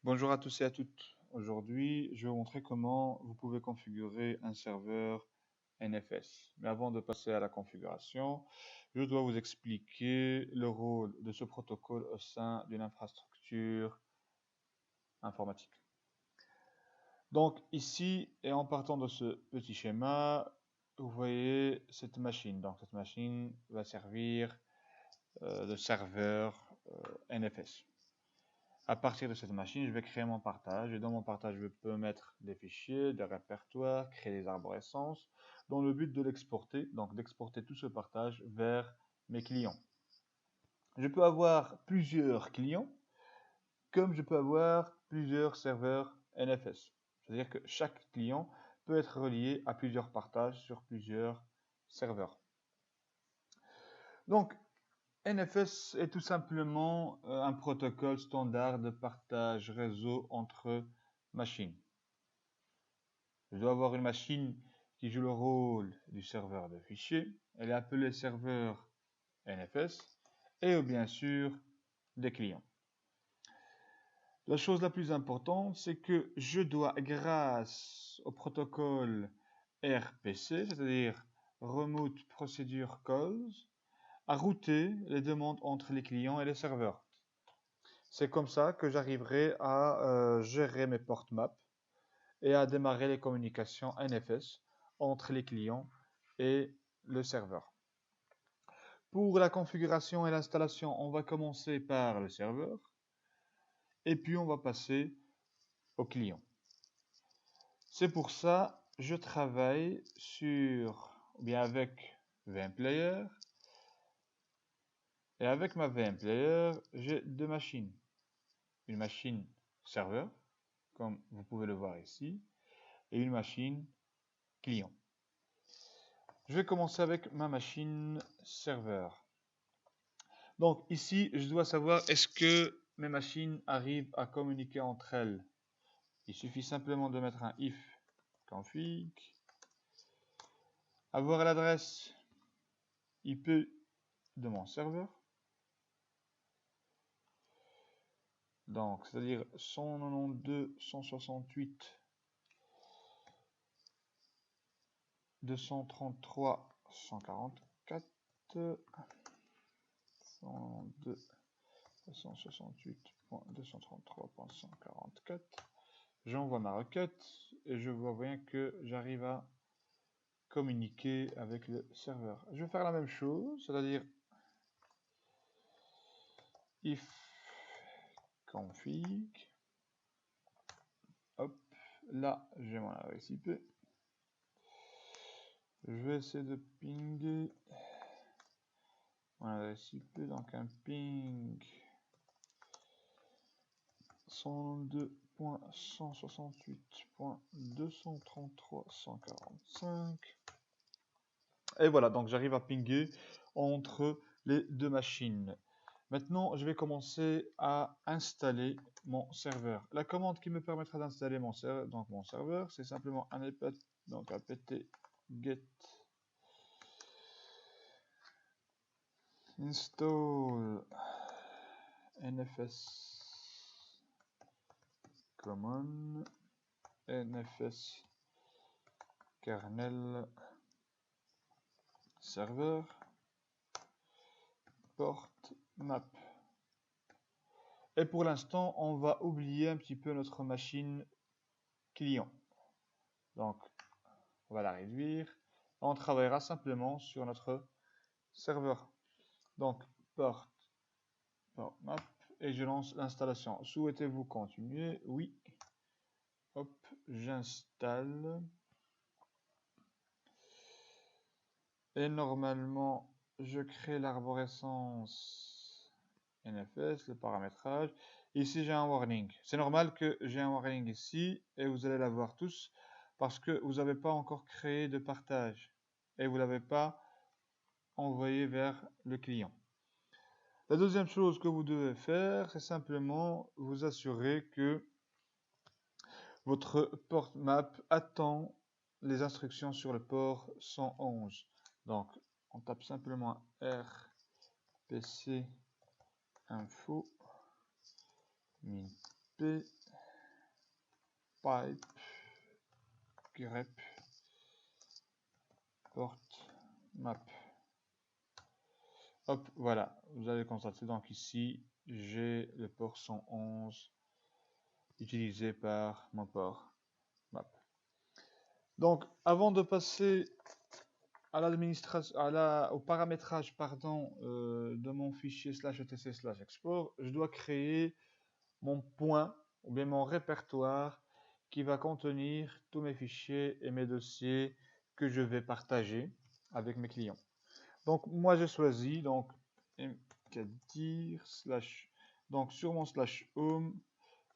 Bonjour à tous et à toutes. Aujourd'hui, je vais vous montrer comment vous pouvez configurer un serveur NFS. Mais avant de passer à la configuration, je dois vous expliquer le rôle de ce protocole au sein d'une infrastructure informatique. Donc ici, et en partant de ce petit schéma, vous voyez cette machine. Donc cette machine va servir de serveur NFS. À partir de cette machine, je vais créer mon partage. Et dans mon partage, je peux mettre des fichiers, des répertoires, créer des arborescences, dans le but de l'exporter, donc d'exporter tout ce partage vers mes clients. Je peux avoir plusieurs clients, comme je peux avoir plusieurs serveurs NFS. C'est-à-dire que chaque client peut être relié à plusieurs partages sur plusieurs serveurs. Donc, NFS est tout simplement un protocole standard de partage réseau entre machines. Je dois avoir une machine qui joue le rôle du serveur de fichiers. Elle est appelée serveur NFS et bien sûr des clients. La chose la plus importante, c'est que je dois, grâce au protocole RPC, c'est-à-dire Remote Procedure Calls, à router les demandes entre les clients et les serveurs. C'est comme ça que j'arriverai à gérer mes portes maps et à démarrer les communications NFS entre les clients et le serveur. Pour la configuration et l'installation, on va commencer par le serveur et puis on va passer au client. C'est pour ça que je travaille avec VMplayer. Et avec ma VMplayer, j'ai deux machines. Une machine serveur, comme vous pouvez le voir ici, et une machine client. Je vais commencer avec ma machine serveur. Donc ici, je dois savoir est-ce que mes machines arrivent à communiquer entre elles. Il suffit simplement de mettre un if config, avoir l'adresse IP de mon serveur. Donc, c'est-à-dire 192.168.233.144. 102.168.233.144. J'envoie ma requête et je vois bien que j'arrive à communiquer avec le serveur. Je vais faire la même chose, c'est-à-dire if config. Hop, là j'ai mon adresse IP. Je vais essayer de pinguer mon adresse IP, donc un ping 102.168.233.145. Et voilà, donc j'arrive à pinguer entre les deux machines. Maintenant, je vais commencer à installer mon serveur. La commande qui me permettra d'installer mon serveur, c'est simplement un apt, donc apt get install nfs common nfs kernel serveur port map. Et pour l'instant, on va oublier un petit peu notre machine client. Donc, on va la réduire. On travaillera simplement sur notre serveur. Donc, port map et je lance l'installation. Souhaitez-vous continuer? Oui. Hop, j'installe. Et normalement, je crée l'arborescence NFS, le paramétrage. Ici, j'ai un warning. C'est normal que j'ai un warning ici et vous allez l'avoir tous parce que vous n'avez pas encore créé de partage et vous ne l'avez pas envoyé vers le client. La deuxième chose que vous devez faire, c'est simplement vous assurer que votre port map attend les instructions sur le port 111. Donc, on tape simplement rpc info min p pipe grep port map. Hop, voilà, vous allez constater donc ici j'ai le port 111 utilisé par mon port map. Donc avant de passer à l'administration, au paramétrage de mon fichier /etc/export, je dois créer mon point ou bien mon répertoire qui va contenir tous mes fichiers et mes dossiers que je vais partager avec mes clients. Donc moi j'ai choisi donc mkdir donc sur mon /home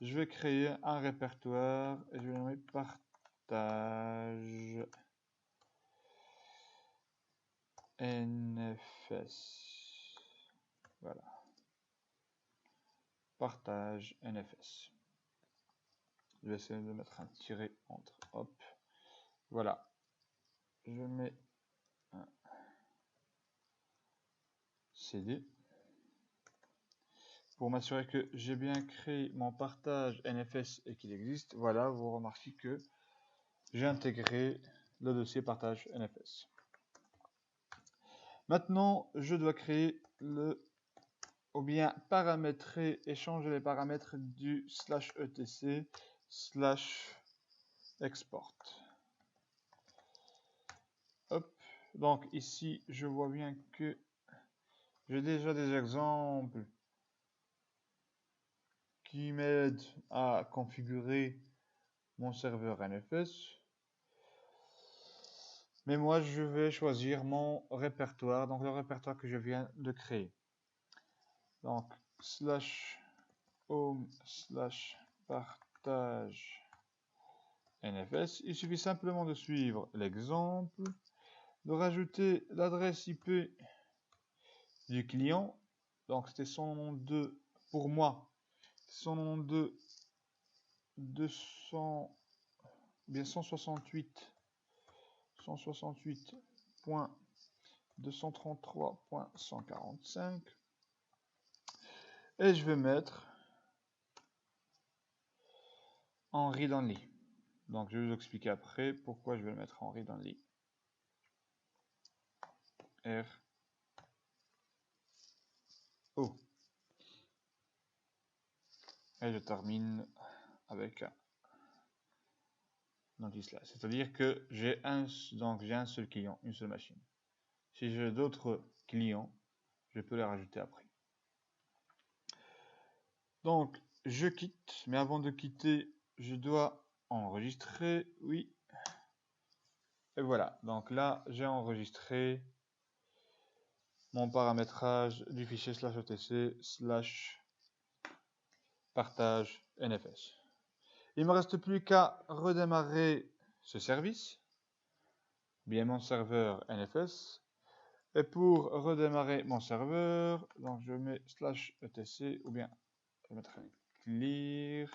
je vais créer un répertoire et je vais nommer partage NFS. Voilà. Partage NFS. Je vais essayer de mettre un tiret entre. Hop. Voilà. Je mets un CD. Pour m'assurer que j'ai bien créé mon partage NFS et qu'il existe, voilà, vous remarquez que j'ai intégré le dossier partage NFS. Maintenant, je dois créer ou bien paramétrer et changer les paramètres du /etc/export. Hop. Donc ici, je vois bien que j'ai déjà des exemples qui m'aident à configurer mon serveur NFS. Mais moi, je vais choisir mon répertoire, donc le répertoire que je viens de créer. Donc, /home /partage NFS. Il suffit simplement de suivre l'exemple, de rajouter l'adresse IP du client. Donc, c'était son nom de, pour moi, son nom de 168.233.145 et je vais mettre en read only. Donc je vais vous expliquer après pourquoi je vais le mettre en read only. R O et je termine avec un anti-slash. C'est-à-dire que j'ai un seul client, une seule machine. Si j'ai d'autres clients, je peux les rajouter après. Donc je quitte, mais avant de quitter, je dois enregistrer, oui. Et voilà, donc là j'ai enregistré mon paramétrage du fichier /etc/ partage NFS. Il ne me reste plus qu'à redémarrer ce service, bien mon serveur NFS. Et pour redémarrer mon serveur, donc je mets /etc ou bien je vais mettre un clear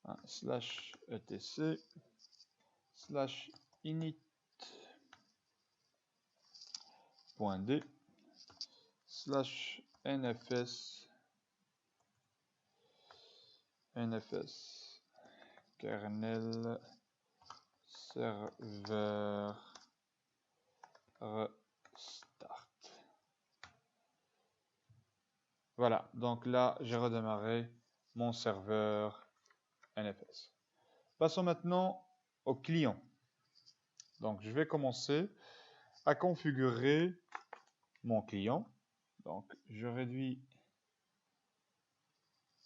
/etc /init.d /nfs kernel serveur restart. Voilà, donc là j'ai redémarré mon serveur NFS. Passons maintenant au client. Donc je vais commencer à configurer mon client. Donc je réduis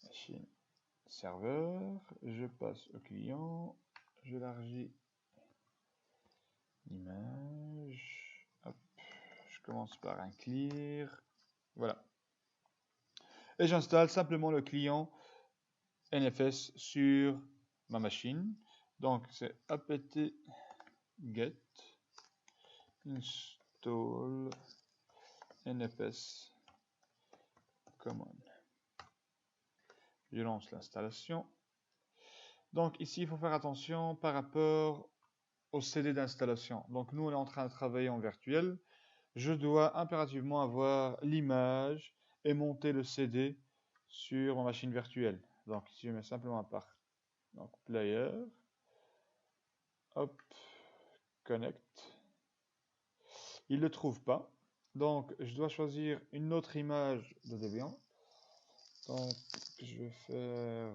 machine serveur, je passe au client, j'élargis l'image, je commence par un clear, voilà. Et j'installe simplement le client NFS sur ma machine. Donc c'est apt get install NFS common. Je lance l'installation. Donc ici il faut faire attention par rapport au CD d'installation. Donc nous on est en train de travailler en virtuel. Je dois impérativement avoir l'image et monter le CD sur ma machine virtuelle. Donc ici je mets simplement un partage Donc player, hop, connect. Il ne le trouve pas. Donc je dois choisir une autre image de Debian. Donc je vais faire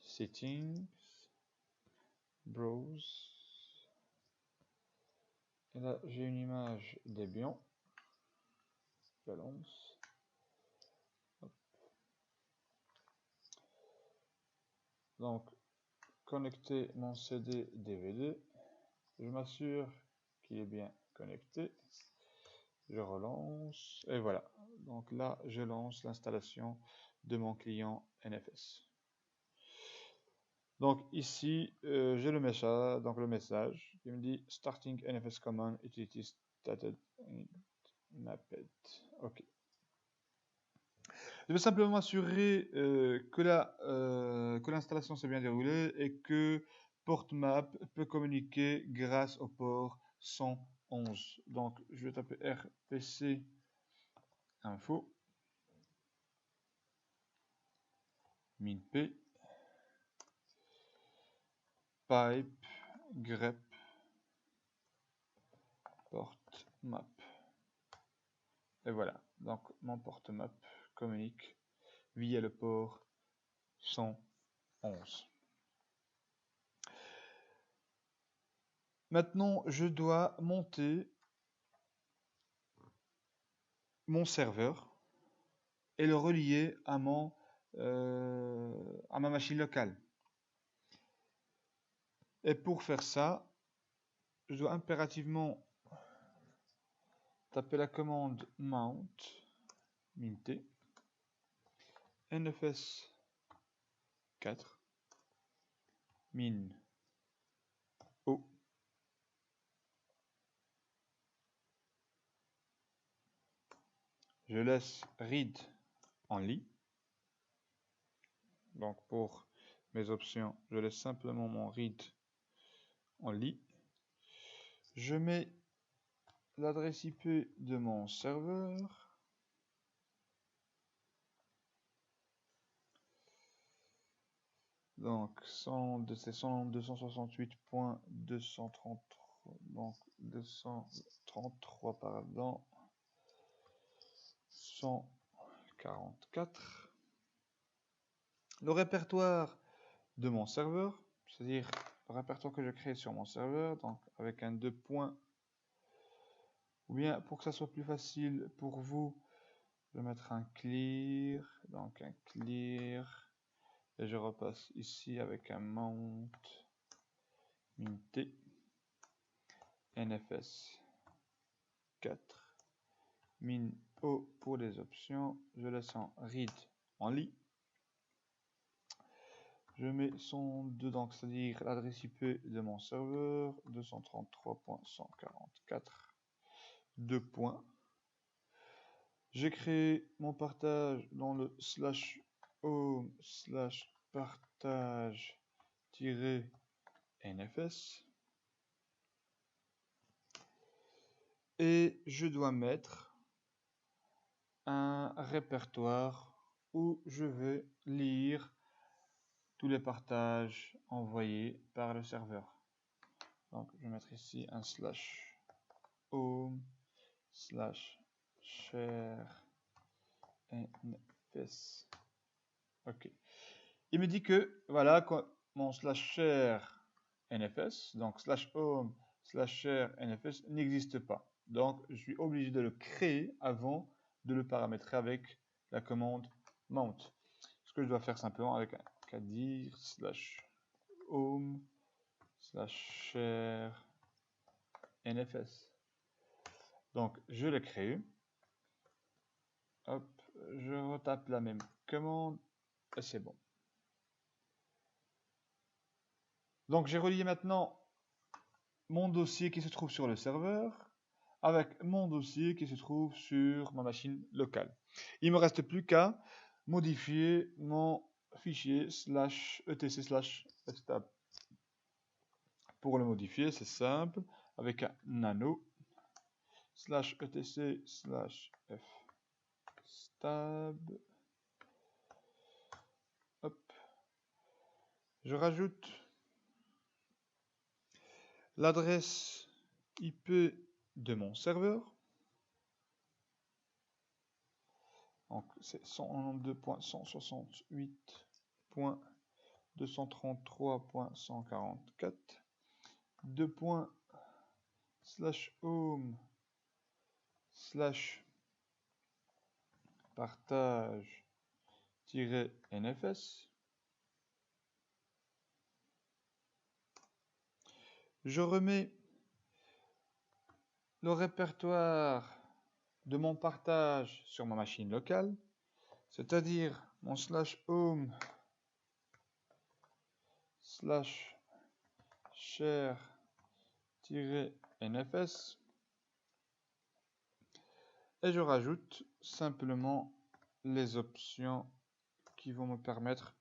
settings, browse. Et là j'ai une image Debian. Je la lance. Hop. Donc connecter mon CD DVD. Je m'assure qu'il est bien connecté. Je relance et voilà. Donc là, je lance l'installation de mon client NFS. Donc ici, j'ai le message, qui me dit Starting NFS Command Utility Started Mapped. Ok. Je vais simplement m'assurer que l'installation s'est bien déroulée et que PortMap peut communiquer grâce au port 111. Donc je vais taper rpc info minp pipe grep portmap. Et voilà, donc mon portmap communique via le port 111. Maintenant, je dois monter mon serveur et le relier à ma machine locale. Et pour faire ça, je dois impérativement taper la commande mount minté nfs 4 min o. Je laisse read only. Donc pour mes options, je laisse simplement mon read only. Je mets l'adresse IP de mon serveur. Donc c'est 268.233, donc 233 pardon, 144. Le répertoire de mon serveur, c'est-à-dire le répertoire que je crée sur mon serveur, donc avec un 2 points, ou bien pour que ça soit plus facile pour vous, je vais mettre un clear, donc un clear, et je repasse ici avec un mount minté nfs 4 min o pour les options. Je laisse en read only. Je mets son 2, donc c'est-à-dire l'adresse IP de mon serveur 233.144 2 points. J'ai créé mon partage dans le /home /partage-nfs et je dois mettre un répertoire où je vais lire tous les partages envoyés par le serveur. Donc je vais mettre ici un /home /share nfs. Ok. Il me dit que voilà mon /share nfs, donc /home /share nfs n'existe pas. Donc je suis obligé de le créer avant de le paramétrer avec la commande mount. Ce que je dois faire simplement avec un dire /home /share nfs. Donc je le crée. Hop, je retape la même commande et c'est bon. Donc j'ai relié maintenant mon dossier qui se trouve sur le serveur avec mon dossier qui se trouve sur ma machine locale. Il ne me reste plus qu'à modifier mon fichier /etc/fstab. Pour le modifier, c'est simple, avec un nano /etc/fstab Je rajoute l'adresse IP de mon serveur. Donc c'est 192.168.233.144. 2.home/partage-nfs. Je remets le répertoire de mon partage sur ma machine locale, c'est-à-dire mon /home/share-nfs, et je rajoute simplement les options qui vont me permettre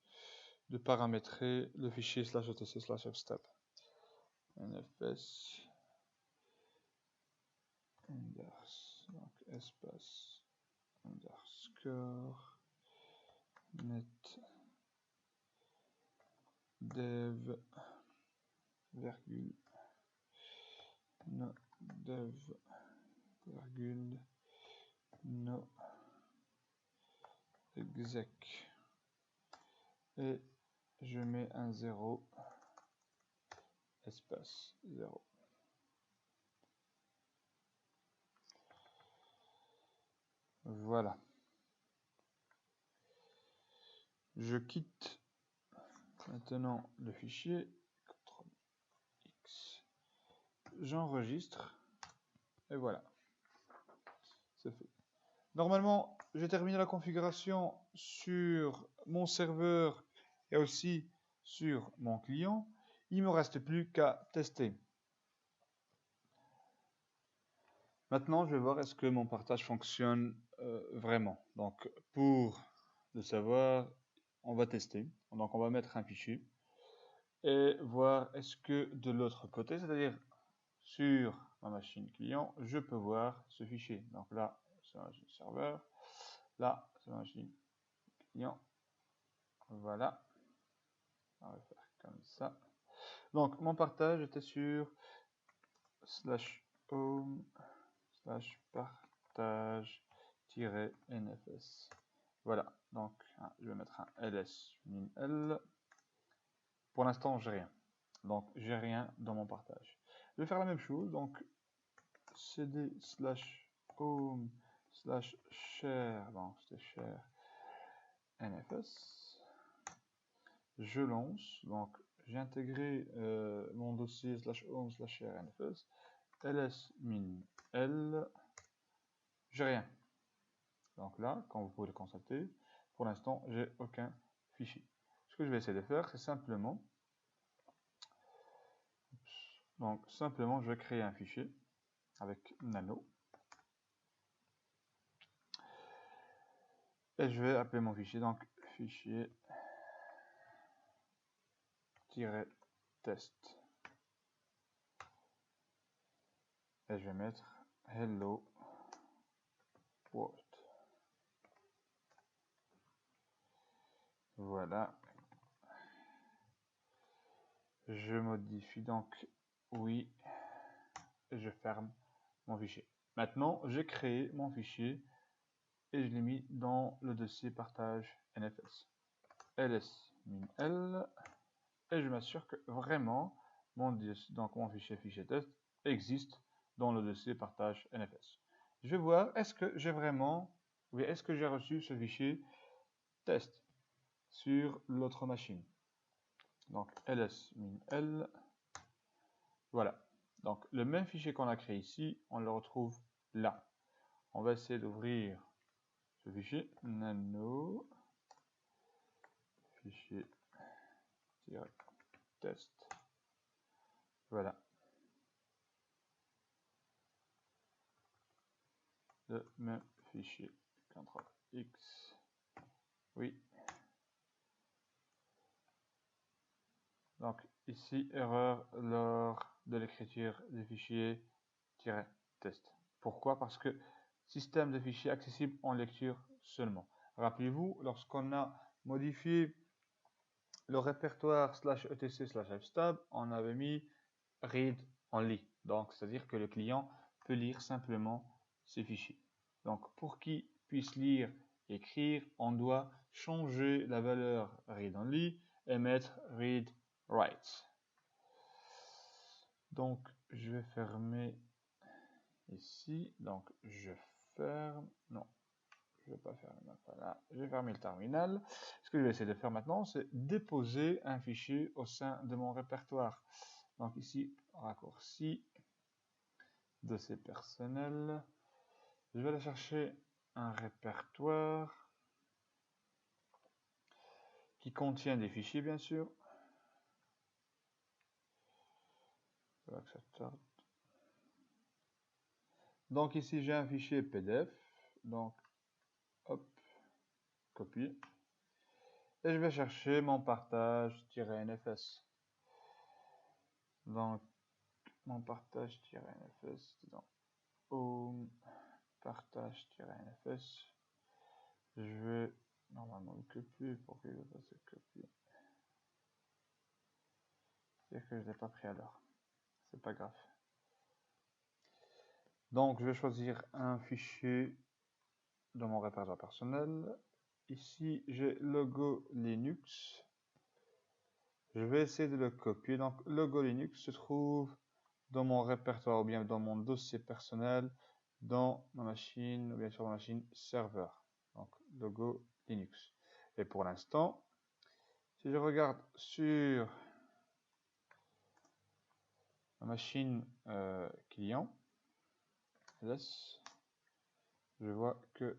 de paramétrer le fichier /etc/fstab. nfs donc espace underscore net dev virgule no dev virgule no exec, et je mets un 0 espace 0. Voilà. Je quitte maintenant le fichier, CTRL-X, j'enregistre, et voilà, c'est fait. Normalement, j'ai terminé la configuration sur mon serveur et aussi sur mon client. Il ne me reste plus qu'à tester. Maintenant, je vais voir est-ce que mon partage fonctionne vraiment. Donc, pour le savoir, on va tester. Donc, on va mettre un fichier et voir est-ce que de l'autre côté, c'est-à-dire sur ma machine client, je peux voir ce fichier. Donc là, c'est ma machine serveur. Là, c'est ma machine client. Voilà. On va faire comme ça. Donc, mon partage était sur /home/partage-nfs. Voilà. Donc, je vais mettre un ls-l. Pour l'instant, j'ai rien. Donc, j'ai rien dans mon partage. Je vais faire la même chose. Donc, cd /home/share. Donc, c'était share nfs. Je lance. Donc, j'ai intégré mon dossier /home/share-nfs, ls-l, j'ai rien. Donc là, comme vous pouvez le constater, pour l'instant, j'ai aucun fichier. Ce que je vais essayer de faire, c'est simplement, je vais créer un fichier avec nano, et je vais appeler mon fichier, donc fichier -test. Et je vais mettre hello world. Voilà. Je modifie donc oui, et je ferme mon fichier. Maintenant, j'ai créé mon fichier et je l'ai mis dans le dossier partage nfs. ls-l, et je m'assure que vraiment mon fichier test existe dans le dossier partage nfs. Je vais voir est-ce que j'ai vraiment, oui, est-ce que j'ai reçu ce fichier test sur l'autre machine. Donc ls-l, voilà. Donc le même fichier qu'on a créé ici, on le retrouve là. On va essayer d'ouvrir ce fichier nano fichier test. Voilà. Le même fichier. CTRL-X. Oui. Donc ici, erreur lors de l'écriture du fichier -test. Pourquoi? Parce que système de fichiers accessible en lecture seulement. Rappelez-vous, lorsqu'on a modifié le répertoire /etc/fstab, on avait mis read only. Donc, c'est-à-dire que le client peut lire simplement ces fichiers. Donc, pour qu'il puisse lire et écrire, on doit changer la valeur read only et mettre read write. Donc, je vais fermer ici. Donc, je ferme. Non, je ne vais pas fermer. Voilà, je vais fermer le terminal. Ce que je vais essayer de faire maintenant, c'est déposer un fichier au sein de mon répertoire. Donc, ici, raccourci, dossier personnel. Je vais aller chercher un répertoire qui contient des fichiers, bien sûr. Voilà que ça tarde. Donc ici, j'ai un fichier PDF. Donc, hop, copier. Et je vais chercher mon partage-nfs. Donc, mon partage-nfs, dans home, partage-nfs. Je vais normalement le copier pour qu'il va se copier. C'est que je ne l'ai pas pris alors. C'est pas grave. Donc, je vais choisir un fichier dans mon répertoire personnel. Ici, j'ai logo Linux. Je vais essayer de le copier. Donc, logo Linux se trouve dans mon répertoire ou bien dans mon dossier personnel, dans ma machine ou bien sur ma machine serveur. Donc, logo Linux. Et pour l'instant, si je regarde sur ma machine client, je vois que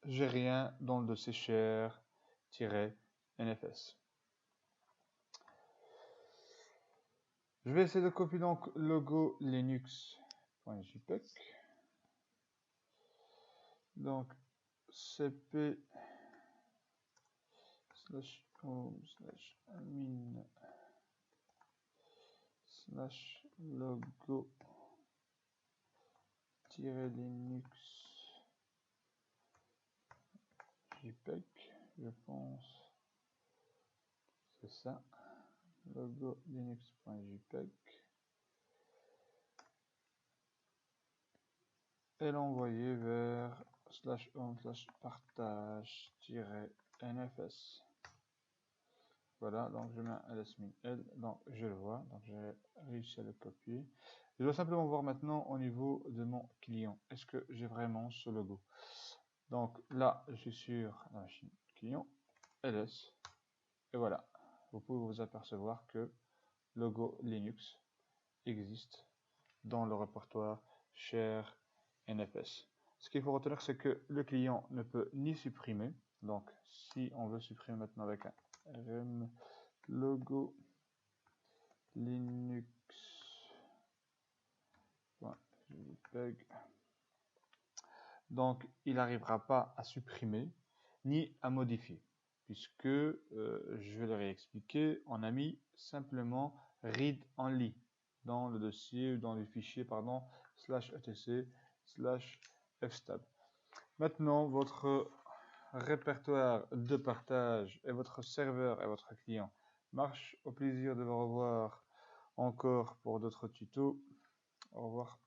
j'ai rien dans le dossier share-nfs. Je vais essayer de copier donc logo linux.jpg. Donc cp /home/admin /logo linux jpeg, je pense c'est ça, logo linux.jpg, et l'envoyer vers /home/partage-nfs. Voilà, donc je mets un ls-l, donc je le vois, donc j'ai réussi à le copier. Je dois simplement voir maintenant au niveau de mon client, est-ce que j'ai vraiment ce logo. Donc là, je suis sur la machine client, ls, et voilà. Vous pouvez vous apercevoir que logo Linux existe dans le répertoire share-nfs. Ce qu'il faut retenir, c'est que le client ne peut ni supprimer, donc si on veut supprimer maintenant avec un rm logo linux.jpg, donc il n'arrivera pas à supprimer ni à modifier, puisque je vais le réexpliquer, on a mis simplement read only dans le dossier ou dans le fichier pardon /etc/fstab. Maintenant votre répertoire de partage et votre serveur et votre client marche. Au plaisir de vous revoir encore pour d'autres tutos. Au revoir.